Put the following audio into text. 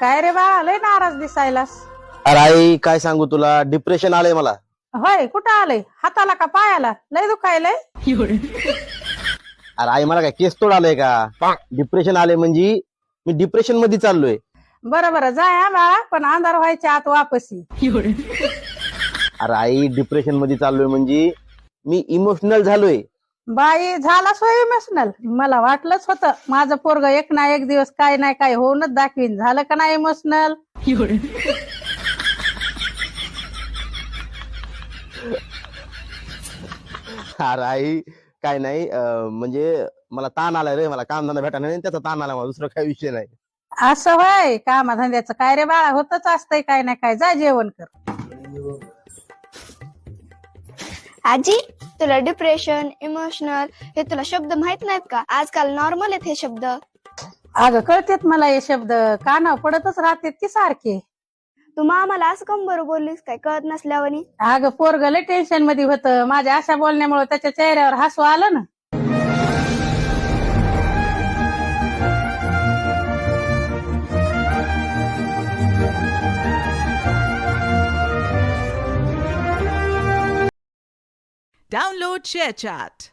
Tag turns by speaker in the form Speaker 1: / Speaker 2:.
Speaker 1: काय रे बाळा, लय नाराज दिसायलास.
Speaker 2: अरे आई काय सांगू तुला, डिप्रेशन आलंय मला.
Speaker 1: होय, कुठं आलंय? हाताला का पायाला? लय दुखायलंय.
Speaker 2: अरे आई मला काय केस तोड आलंय का? डिप्रेशन आलंय म्हणजे मी डिप्रेशन मध्ये चाललोय.
Speaker 1: बरं बरं, जाय हा बाळा, पण अंधार व्हायच्या आत वापस ये.
Speaker 2: अरे आई डिप्रेशन मध्ये चाललोय म्हणजे मी इमोशनल झालोय.
Speaker 1: बाई, झाला सोय इमोशनल? मला वाटलंच होतं माझं पोरग एक ना एक दिवस काय नाही काय होऊनच दाखवीन. झालं का नाही इमोशनल?
Speaker 2: अरे आई काय नाही म्हणजे मला ताण आलाय रे, मला काम धंदा भेटा नाही त्याचा ताण आला मला, दुसरा काही विषय नाही.
Speaker 1: असं होय, कामाधंद्याचं काय रे बाळा, होतच असतंय काय नाही काय. जा जेवण कर.
Speaker 3: आजी, तुला डिप्रेशन, इमोशनल हे तुला शब्द माहित नाहीत का? आजकाल नॉर्मल आहेत हे शब्द.
Speaker 1: अगं कळतेत मला हे शब्द, कानावर पडतच राहतेत की सारखे.
Speaker 3: तू मामाला असं कम बरं बोललीस काय कळत नसल्यावानी?
Speaker 1: अगं पोरग लय टेन्शन मध्ये होतं, माझ्या अशा बोलण्यामुळे त्याच्या चेहऱ्यावर हसू आलं ना.
Speaker 4: Download ShareChat.